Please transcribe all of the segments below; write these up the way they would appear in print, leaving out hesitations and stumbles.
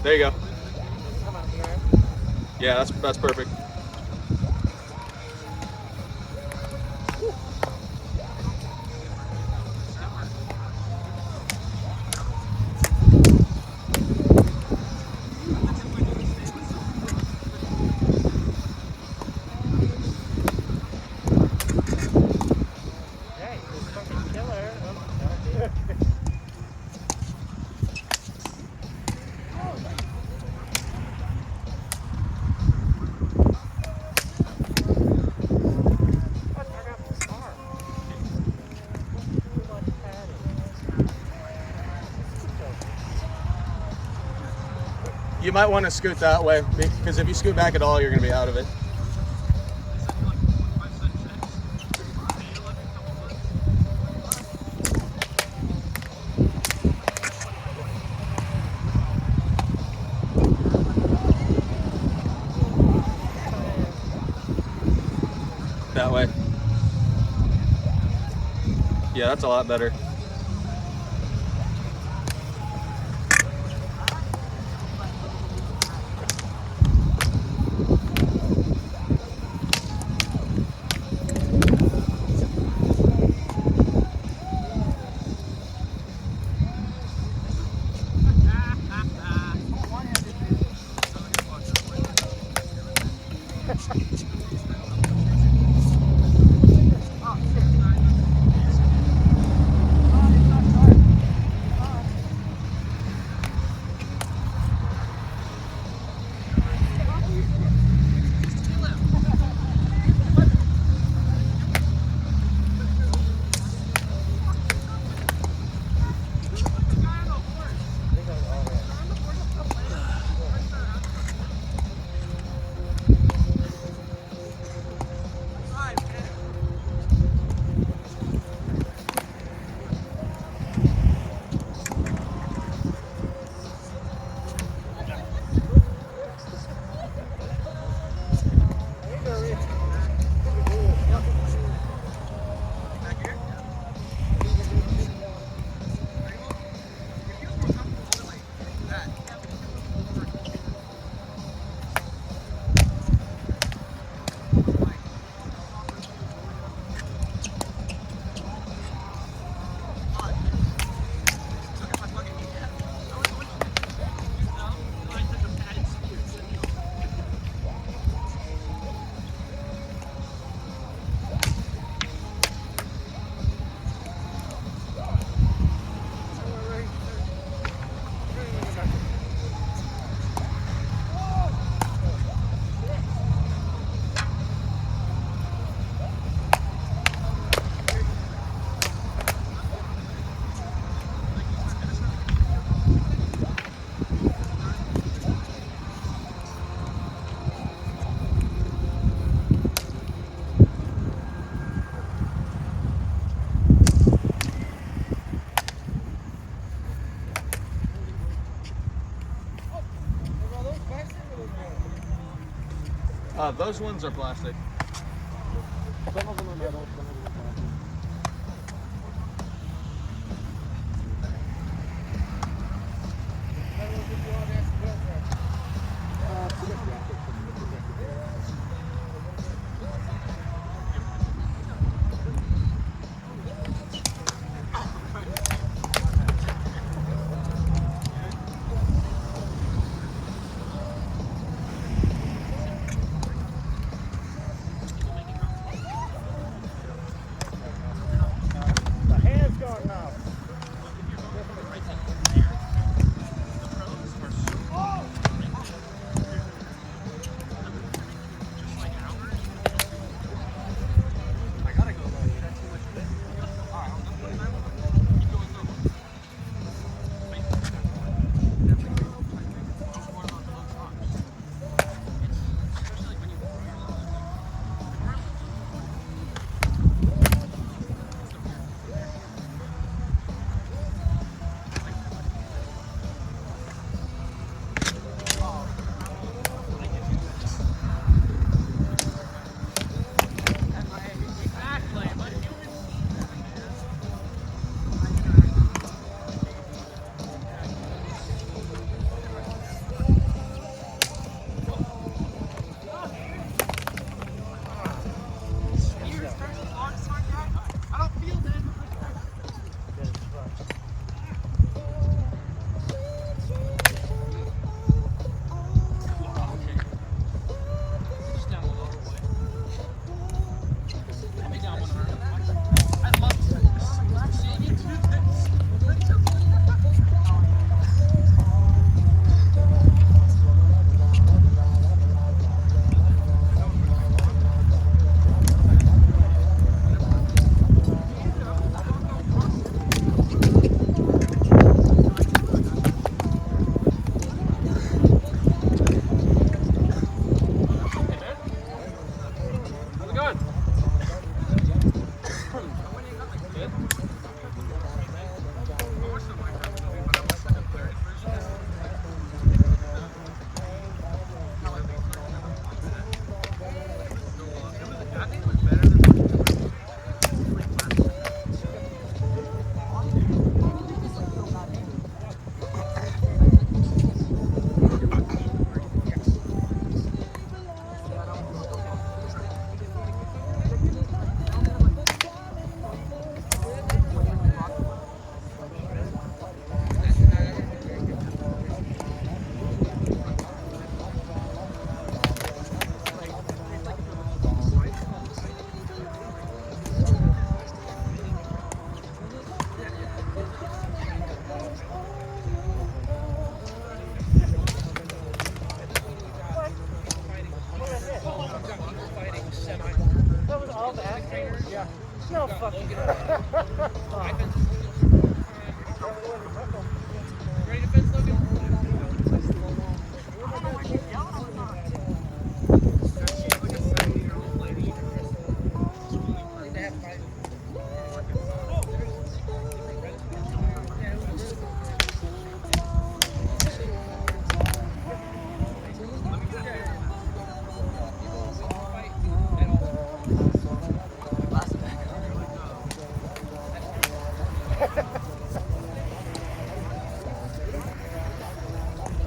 There you go. Yeah, that's perfect. You might want to scoot that way, because if you scoot back at all, you're going to be out of it. That way. Yeah, that's a lot better. Those ones are plastic. Some of them are metal, some of them are plastic.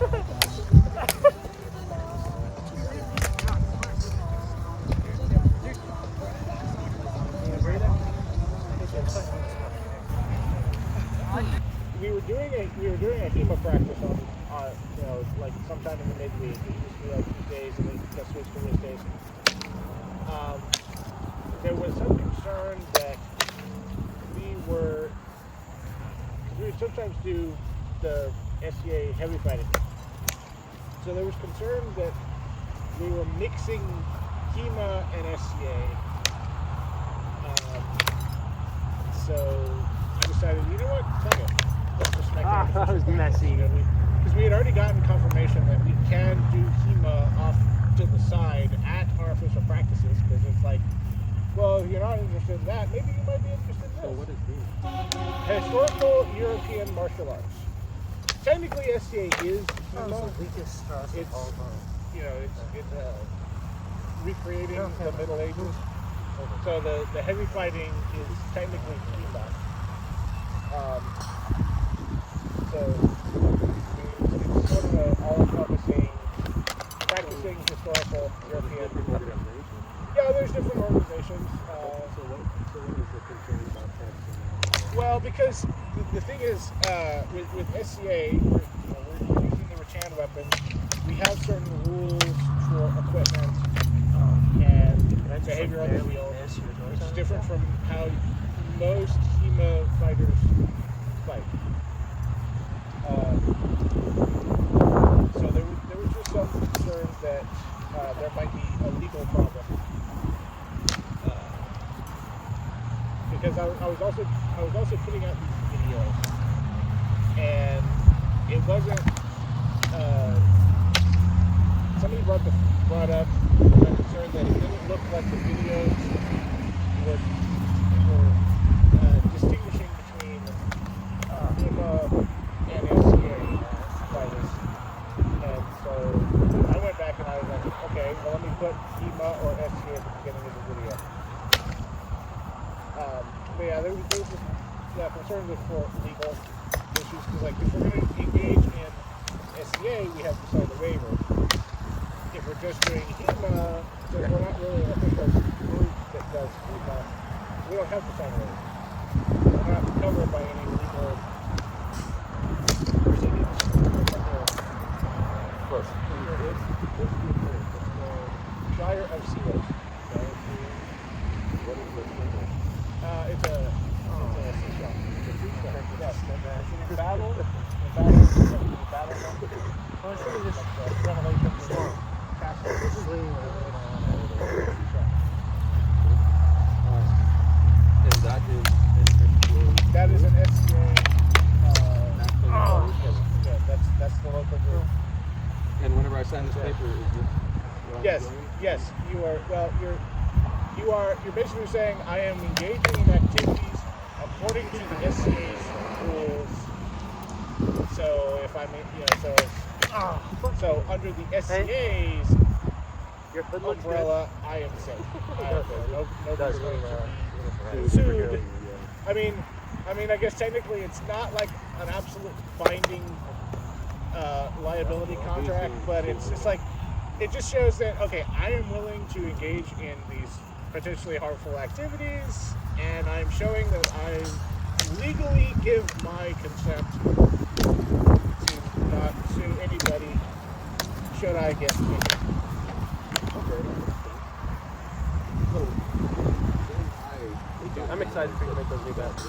We were doing a HEMA practice on you know, like sometime in the midweek. It used to be like Tuesdays and then it got switched to Wednesdays. There was some concern that we would sometimes do the SCA heavy fighting. So there was concern that we were mixing HEMA and SCA. So I decided, you know what, fuck it. Let's just make it. That was messy. Because we had already gotten confirmation that we can do HEMA off to the side at our official practices, because it's like, well, if you're not interested in that, maybe you might be interested in this. So what is this? Historical European martial arts. Technically, SCA is HEMA. It's, you know, it's recreating the Middle Ages. So the heavy fighting is technically HEMA. So it's sort of an all-encompassing, practicing historical European. Yeah, there's different organizations. So what is the concern about practicing? Well, because the thing is, with SCA, we're using the rattan weapons. We have certain rules for equipment and behavior on the field. It's different from how most HEMA fighters fight. So there was just some concern that there might be a legal problem. Because I was also putting out these videos, and it wasn't. Somebody brought up the concern that it didn't look like the videos were distinguishing between HEMA and SCA fighters, and so I went back and I was like, okay, well let me put HEMA or SCA at the beginning of the video. But yeah, there was just concern with for legal issues, because like if we're going to engage in SCA, we have to sign the waiver. If we're just doing HEMA, since we're not really an official group that does HEMA, we don't have to sign a waiver. We're not covered by any legal proceedings. Close. Shire of Seals. What is this symbol? It's a seashell. Yes, in battle. Well, it's really just revelation storm. And that is That is an SCA. an SCA. That's the local group. And whenever I sign this paper, is this what I'm Yes, doing? yes, you are. Well, you're basically saying I am engaging in activities according to the SCA's rules. So if I mean, so under the SCA's Your hood looks umbrella, I am safe. Nobody's going to be Super sued. Gary, I mean, I guess technically it's not like an absolute binding liability contract, but it's like it just shows that okay, I am willing to engage in these potentially harmful activities, and I'm showing that I legally give my consent to not sue anybody should I get sued. I'm excited for you to make those new bats.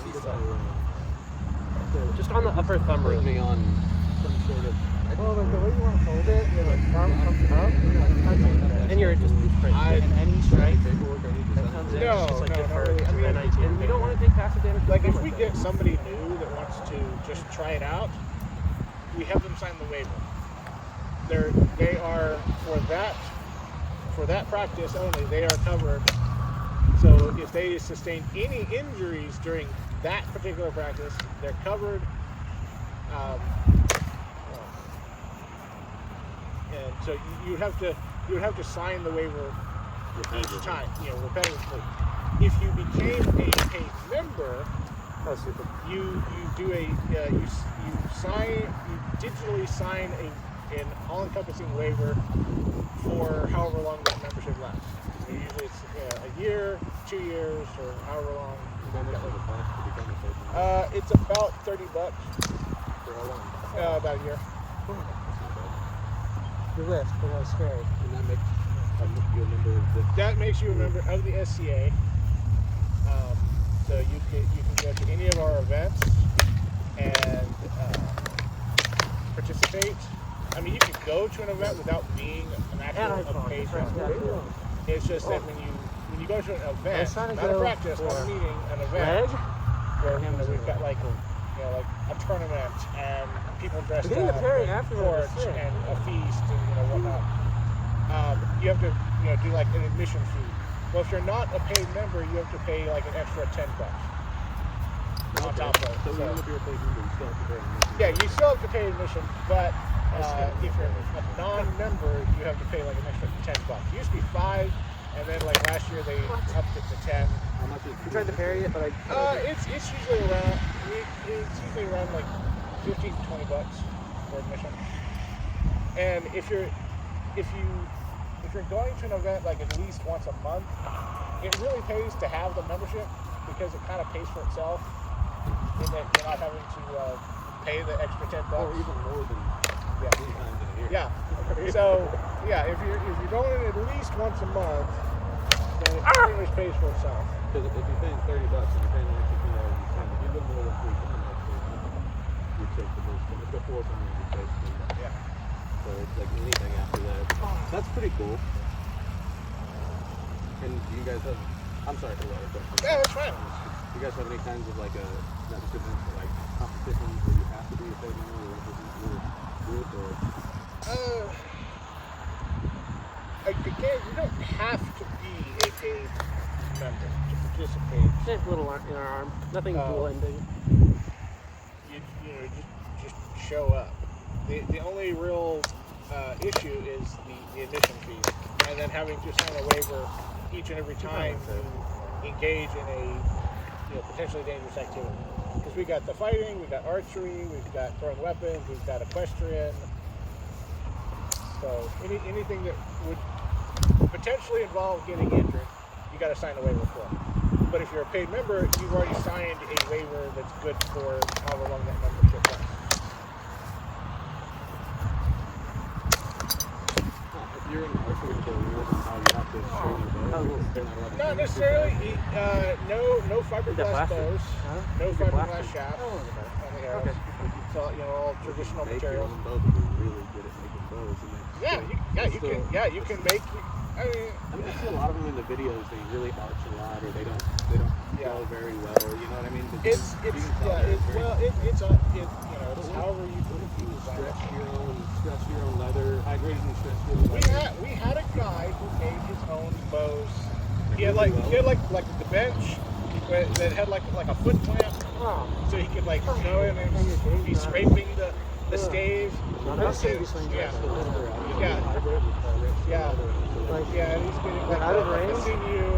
Just on the upper thumb ring. Me on some sort of. Well, the way you want to hold it, you're like thumb comes up, And you're just and any strike that Paperwork I need to comes in, sign. No, it's just like no, not deferred really. to I mean, the NIT. And we don't want to take passive damage. like if we get somebody new that wants to just try it out, we have them sign the waiver. They are for that practice only. They are covered. So if they sustain any injuries during that particular practice, they're covered. And so you would have to sign the waiver each time, repetitively. If you became a paid member, you do a you digitally sign a an all-encompassing waiver for however long that membership lasts. So usually it's a year, 2 years, or however long. It's about $30 For how long? about a year. You lift, but no scary. And that makes you a member of the... That makes you a member of the SCA. So you can go to any of our events and participate. I mean, you can go to an event without being an actual paid member. It's just that when you go to an event, not a practice, not a meeting, an event, where we've got like a tournament and people dressed up, and porch and a feast and whatnot. You have to do like an admission fee. Well, if you're not a paid member, you have to pay like an extra $10 on top of it. So even if you're a paid member, you still have to pay admission. Yeah, you still have to pay admission, but if you're a non-member, you have to pay like an extra $10. It used to be $5, and then like last year they upped it to $10. How much is... We tried to parry it, but It's usually around like $15 to $20 for admission. And if you're going to an event like at least once a month, it really pays to have the membership because it kind of pays for itself in that you're not having to pay the extra $10. Or even more than 3 times in a year. Yeah. So yeah, if you're going in at least once a month, then it pretty much pays for itself. Because if you're paying $30 and you're paying only $15 each time, if you go more than 3 times, you take the most. If you go 4 times, you take $3. Yeah. So it's like anything after that. That's pretty cool. And do you guys have... I'm sorry for the other question. Yeah, that's fine. Do you guys have any kinds of like not just events, but like competitions where you have to be a paid member or do it, or... Again, you don't have to be a paid member to participate. just a little in our arm. Nothing dual ending. You just show up. The only real issue is the admission fee, and then having to sign a waiver each and every time you engage in a potentially dangerous activity. Because we got the fighting, we got archery, we've got throwing weapons, we've got equestrian. So anything that would potentially involve getting injured, you got to sign a waiver for. But if you're a paid member, you've already signed a waiver that's good for however long that membership lasts. If you're in archery for real, how you have to train your bow? Not necessarily. No fiberglass bows. No fiberglass shafts on the arrows. It's all, all traditional materials. Really good at making bows. You can make. I see a lot of them in the videos. They really arch a lot, or they don't go very well. Or you know what I mean? It's however you put it. Stretch your own leather, high grade and stretch your own leather. We had a guy who made his own bows. He had like the bench that had like a foot clamp, so he could go in and be scraping the stave. And he's getting out of range. the sinew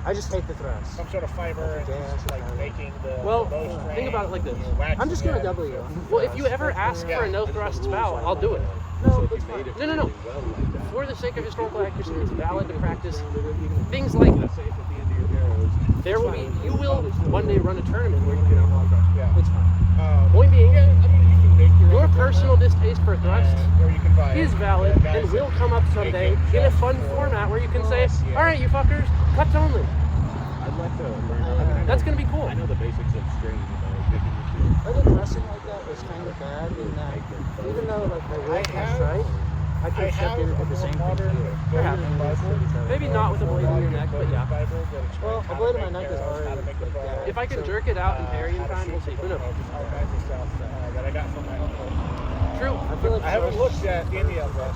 I just hate the thrust. some sort of fiber and making the Well, bow string. think about it like this. I'm just gonna double you. Well, if you ever ask for a no thrust bow, I'll do it. No, it's fine. No. For the sake of historical accuracy, it's valid to practice things like this. There will be, you will one day run a tournament where you can outlaw thrust. Yeah. It's fine. Point being, you can make your personal distaste for thrust or you can buy is valid and will come up someday in a fun format where you can say, all right, you fuckers, cuts only. I'd like to learn. That's going to be cool. I know the basics of string, making the string. I think dressing like that was kind of bad in that even though like my will can strike, I could have stepped in and did the same thing. Maybe not with a blade in your neck, but yeah. Well, a blade in my neck is already like that. If I can jerk it out and parry in time, we'll see. Who knows? All kinds of stuff that I got from my uncle. True. I feel like I haven't looked at any of them.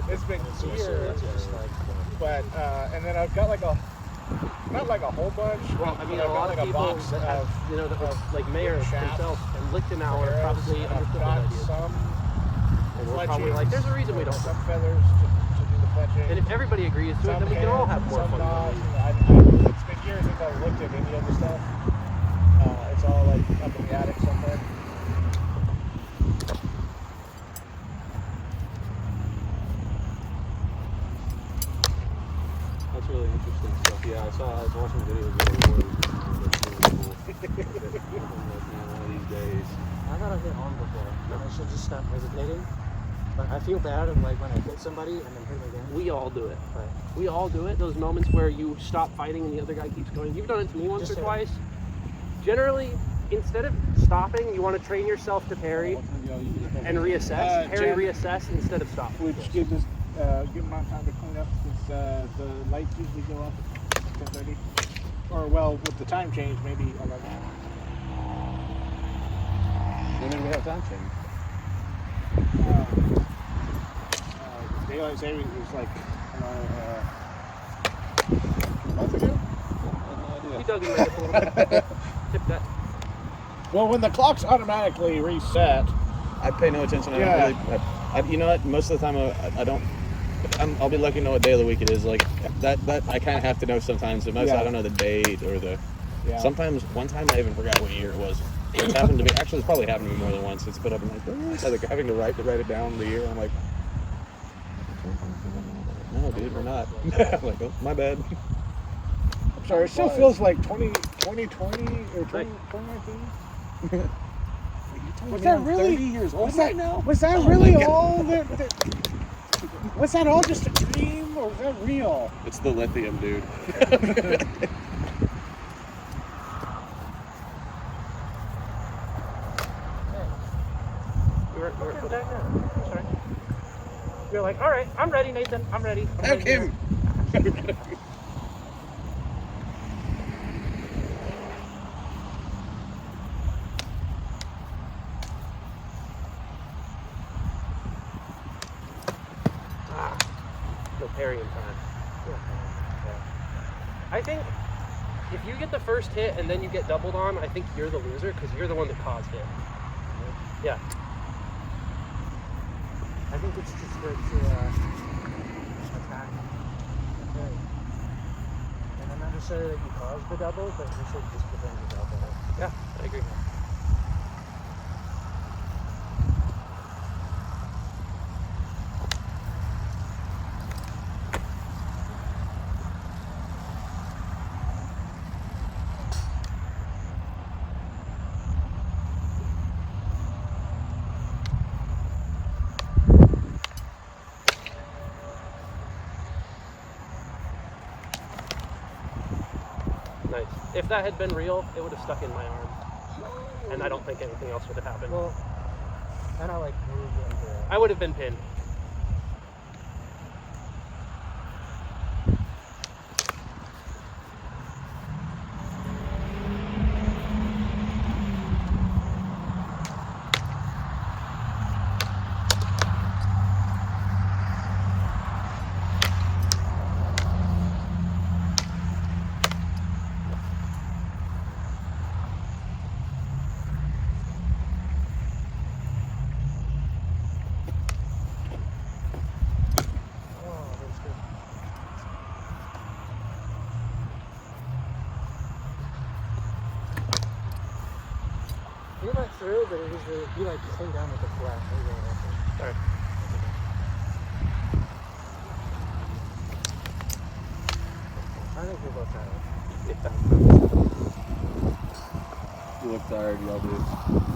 It's been years, just like but and then I've got not like a whole bunch. Well, I mean, but a lot I've of got people box that have, that was like Mayer himself and Lichtenauer probably understood that got idea. some And we're probably like, there's a reason we don't. some feathers to do the fletching. And if everybody agrees to it, then we can all have more fun. It's been years since I've looked at any of the stuff. It's all like up in the attic somewhere. I was watching videos of the wars. That's really cool. One of these days. I got hit on before, and I should just stop hesitating. But I feel bad of like when I hit somebody and then hit them again. We all do it. Right. We all do it. Those moments where you stop fighting and the other guy keeps going. You've done it to me once Just or hit. twice. Generally, instead of stopping, you want to train yourself to parry and reassess. Parry, Jen, reassess instead of stop. Which gives us good amount of time to clean up since the lights usually go up at 10:30. Or well, with the time change, maybe 11. When did we have time change? Daylight savings was like a month ago. You dug in right up a little bit. Tip that. Well, when the clocks automatically reset, I pay no attention. Yeah. I don't really. You know what? Most of the time, I don't. I'll be lucky to know what day of the week it is. Like that I kind of have to know sometimes. But most I don't know the date or the. yeah. Sometimes one time I even forgot what year it was. It's happened to me. Actually, it's probably happened to me more than once. It's put up in like having to write it down the year. I'm like, no, dude, we're not. I'm like, oh, my bad. I'm sorry, it still feels like 2020 or 2019. Was that really? 30 years old Was that, right now? was that Oh really my God. all? Was that all just a dream, or was that real? It's the lithium, dude. We're sorry. You're like, all right, I'm ready, Nathan. I'm ready. I'm ready. him. No parry in time. I think if you get the first hit and then you get doubled on, I think you're the loser because you're the one that caused it. Yeah. I think it's just good to attack. Okay. And I'm not necessarily that you caused the double, but you should just prevent the double. Yeah, I agree. Nice. If that had been real, it would have stuck in my arm. And I don't think anything else would have happened. Well, and I like moved into it. I would have been pinned. You went through, but it was you like came down with the flat. Sorry. I think we're both tired. Yeah. You look tired, y'all do.